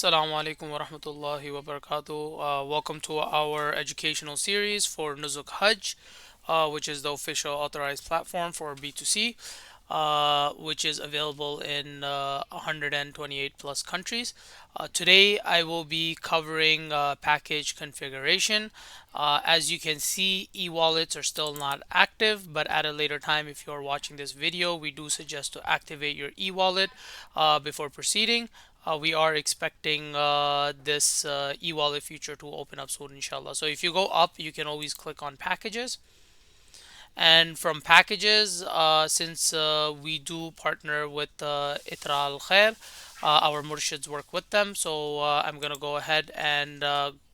Assalamu alaikum wa rahmatullahi wa barakatuh. Welcome to our educational series for Nusuk Hajj, which is the official authorized platform for B2C, which is available in 128 plus countries. Today, I will be covering package configuration. As you can see, e-wallets are still not active, but at a later time, if you're watching this video, we do suggest to activate your e-wallet before proceeding. We are expecting this e-wallet feature to open up soon, inshallah. So if you go up, you can always click on packages. And from packages, since we do partner with Itra Al Khair, our murshids work with them. So I'm going to go ahead and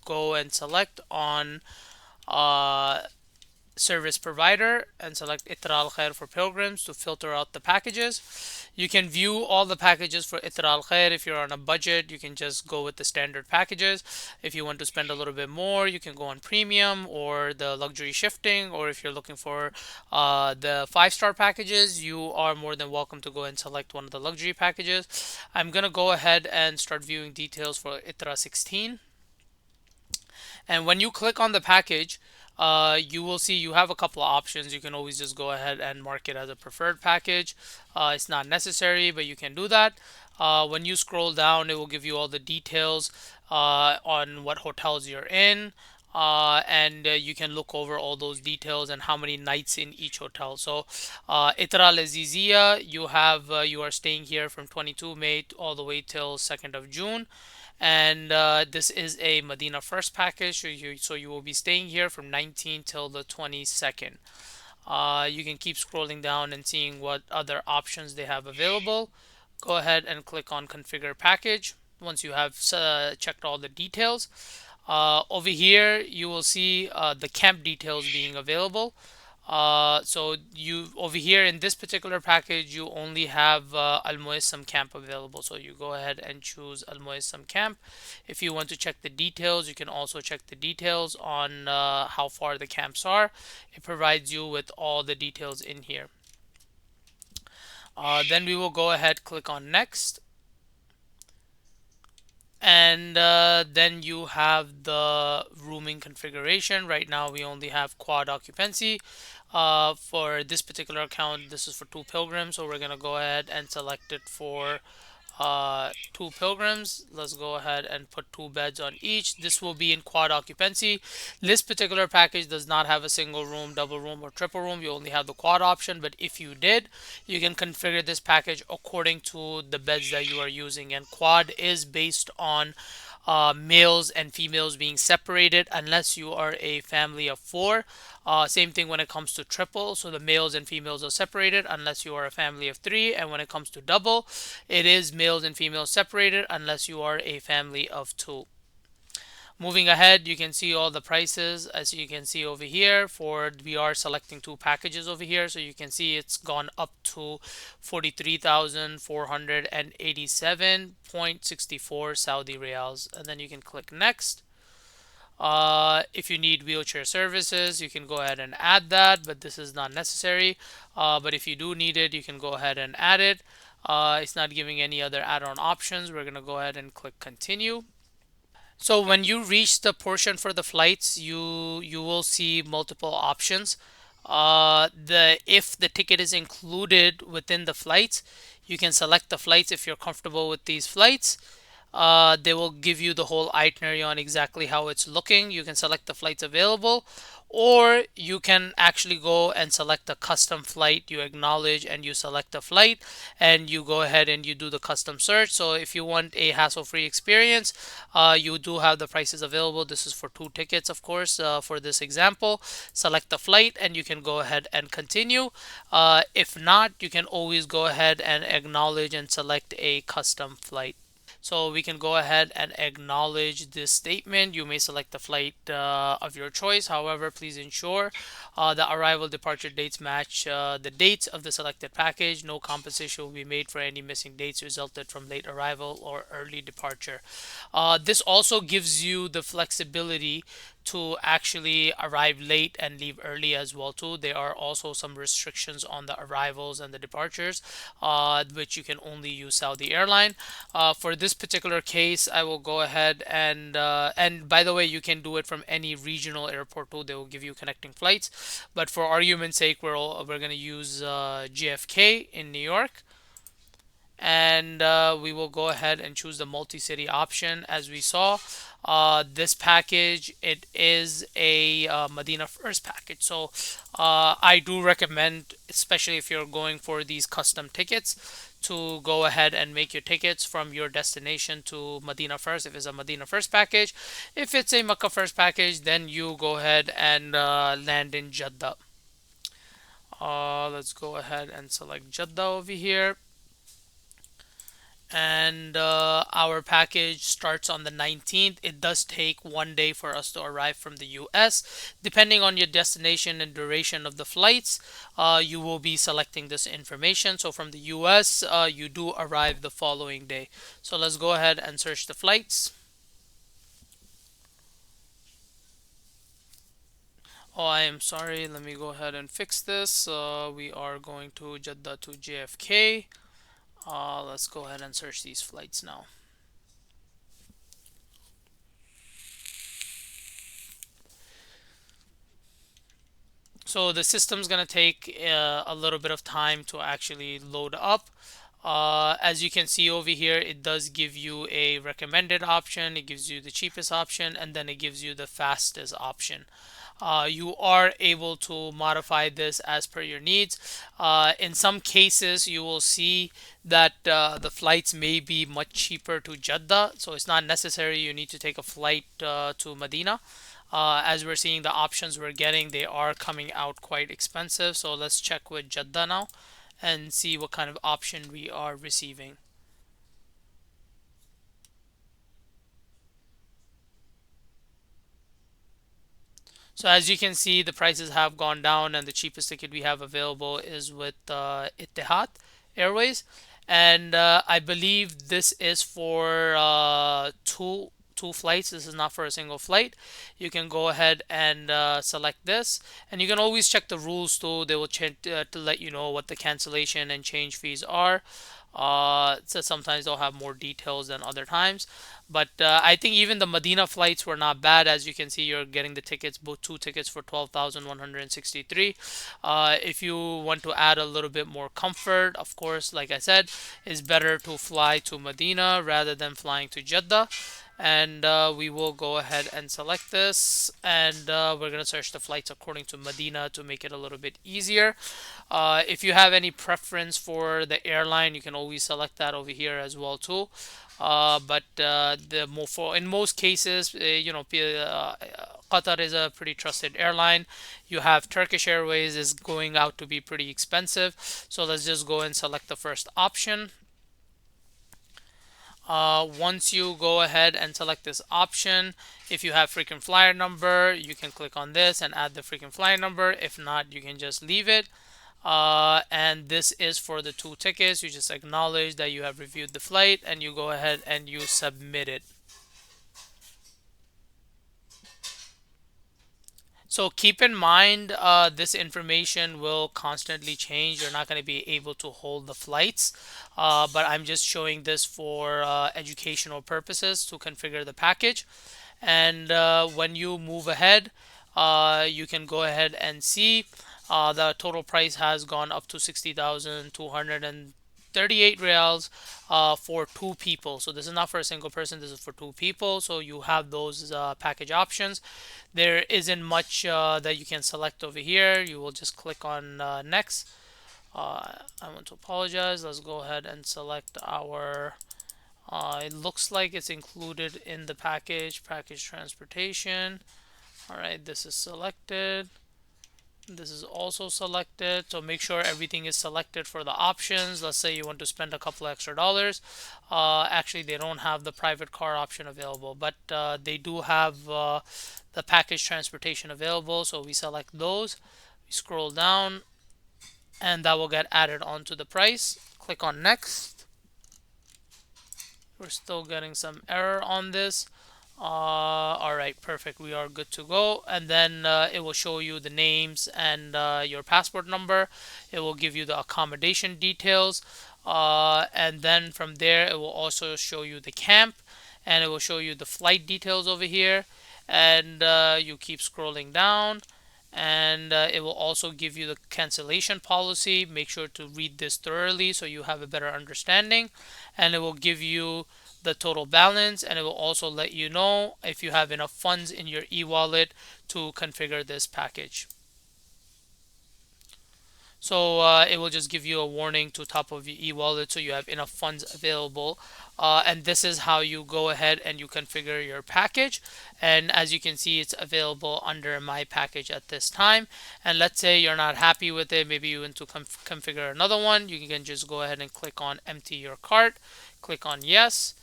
go and select on uh, service provider and select Itra Al Khair for pilgrims to filter out the packages. You can view all the packages for Itra Al Khair. If you're on a budget, you can just go with the standard packages. If you want to spend a little bit more, you can go on premium or the luxury shifting. Or if you're looking for the five-star packages, you are more than welcome to go and select one of the luxury packages. I'm going to go ahead and start viewing details for Itra 16. And when you click on the package, you will see you have a couple of options. You can always just go ahead and mark it as a preferred package. It's not necessary, but you can do that. When you scroll down, it will give you all the details on what hotels you're in. And you can look over all those details and how many nights in each hotel. So, Itra Lazizia, you are staying here from 22 May all the way till 2nd of June, and this is a Medina First package, so you will be staying here from 19 till the 22nd. You can keep scrolling down and seeing what other options they have available. Go ahead and click on configure package once you have checked all the details. Over here you will see the camp details being available. So you over here in this particular package, you only have Al Muassam camp available. So you go ahead and choose Al Muassam camp. If you want to check the details, you can also check the details on how far the camps are. It provides you with all the details in here. Then we will go ahead, click on next, and then you have the rooming configuration. Right now we only have quad occupancy. For this particular account, this is for two pilgrims, so we're going to go ahead and select it for two pilgrims. Let's go ahead and put two beds on each. This will be in quad occupancy. This particular package does not have a single room, double room, or triple room. You only have the quad option, but if you did, you can configure this package according to the beds that you are using. And quad is based on males and females being separated unless you are a family of four. Same thing when it comes to triple. So the males and females are separated unless you are a family of three. And when it comes to double, it is males and females separated unless you are a family of two. Moving ahead, you can see all the prices as you can see over here. We are selecting two packages over here, so you can see it's gone up to 43,487.64 Saudi Riyals, and then you can click next. If you need wheelchair services, you can go ahead and add that, but this is not necessary. But if you do need it, you can go ahead and add it. It's not giving any other add-on options. We're going to go ahead and click continue. So when you reach the portion for the flights, you will see multiple options. The If the ticket is included within the flights, you can select the flights if you're comfortable with these flights. They will give you the whole itinerary on exactly how it's looking. You can select the flights available, or you can actually go and select a custom flight. You acknowledge and you select a flight, and you go ahead and you do the custom search. So if you want a hassle-free experience, you do have the prices available. This is for two tickets, of course, for this example. Select the flight and you can go ahead and continue. If not, you can always go ahead and acknowledge and select a custom flight. So we can go ahead and acknowledge this statement. You may select the flight of your choice. However, please ensure the arrival departure dates match the dates of the selected package. No compensation will be made for any missing dates resulted from late arrival or early departure. This also gives you the flexibility to actually arrive late and leave early as well too. There are also some restrictions on the arrivals and the departures, which you can only use Saudi airline. For this particular case, I will go ahead and by the way, you can do it from any regional airport too. They will give you connecting flights, but for argument's sake, we're going to use JFK in New York, and we will go ahead and choose the multi-city option. As we saw, this package, it is a Medina first package, so I do recommend, especially if you're going for these custom tickets, to go ahead and make your tickets from your destination to Medina first if it's a Medina first package. If it's a Mecca first package, then you go ahead and land in Jeddah. Let's go ahead and select Jeddah over here, and our package starts on the 19th. It does take 1 day for us to arrive from the US. Depending on your destination and duration of the flights, you will be selecting this information. So from the US, you do arrive the following day. So let's go ahead and search the flights. Oh, I am sorry. Let me go ahead and fix this. We are going to Jeddah to JFK. Let's go ahead and search these flights now. So the system's going to take a little bit of time to actually load up. As you can see over here, it does give you a recommended option, it gives you the cheapest option, and then it gives you the fastest option. You are able to modify this as per your needs. In some cases, you will see that the flights may be much cheaper to Jeddah, so it's not necessary you need to take a flight to Medina. As we're seeing the options we're getting, they are coming out quite expensive. So let's check with Jeddah now and see what kind of option we are receiving. So as you can see, the prices have gone down, and the cheapest ticket we have available is with Etihad Airways, and I believe this is for two flights. This is not for a single flight. You can go ahead and select this, and you can always check the rules too. They will check to let you know what the cancellation and change fees are. So sometimes they'll have more details than other times, but I think even the Medina flights were not bad. As you can see, you're getting the tickets, both two tickets for 12,163. If you want to add a little bit more comfort, of course, like I said, it's better to fly to Medina rather than flying to Jeddah. And we will go ahead and select this, and we're going to search the flights according to Medina to make it a little bit easier. If you have any preference for the airline, you can always select that over here as well too. But the more for in most cases, Qatar is a pretty trusted airline. You have Turkish Airways is going out to be pretty expensive. So let's just go and select the first option. Once you go ahead and select this option, if you have frequent flyer number, you can click on this and add the frequent flyer number. If not, you can just leave it. And this is for the two tickets. You just acknowledge that you have reviewed the flight, and you go ahead and you submit it. So keep in mind, this information will constantly change. You're not going to be able to hold the flights, but I'm just showing this for educational purposes to configure the package. And when you move ahead, you can go ahead and see the total price has gone up to 60,238 reals for two people. So this is not for a single person, this is for two people. So you have those package options. There isn't much that you can select over here. You will just click on next. I want to apologize. Let's go ahead and select our it looks like it's included in the package transportation. All right, this is selected. This is also selected. So make sure everything is selected for the options. Let's say you want to spend a couple extra dollars. Actually, they don't have the private car option available, but they do have the package transportation available. So we select those. We scroll down, and that will get added onto the price. Click on next. We're still getting some error on this. All right, perfect. We are good to go. And then it will show you the names and your passport number. It will give you the accommodation details. And then from there, it will also show you the camp and it will show you the flight details over here. And you keep scrolling down. And it will also give you the cancellation policy. Make sure to read this thoroughly so you have a better understanding. And it will give you the total balance, and it will also let you know if you have enough funds in your e-wallet to configure this package. So it will just give you a warning to top of your e-wallet so you have enough funds available. And this is how you go ahead and you configure your package. And as you can see, it's available under my package at this time. And let's say you're not happy with it, maybe you want to configure another one. You can just go ahead and click on empty your cart, click on yes,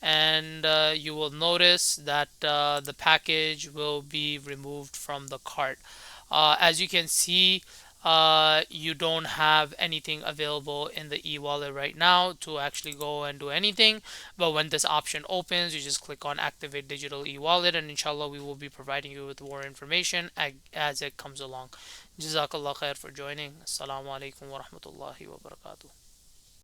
and you will notice that the package will be removed from the cart. As you can see, you don't have anything available in the e-wallet right now to actually go and do anything. But when this option opens, you just click on activate digital e-wallet, and inshallah we will be providing you with more information as it comes along. Jazakallah khair for joining. Assalamu alaikum wa rahmatullahi wa barakatuh.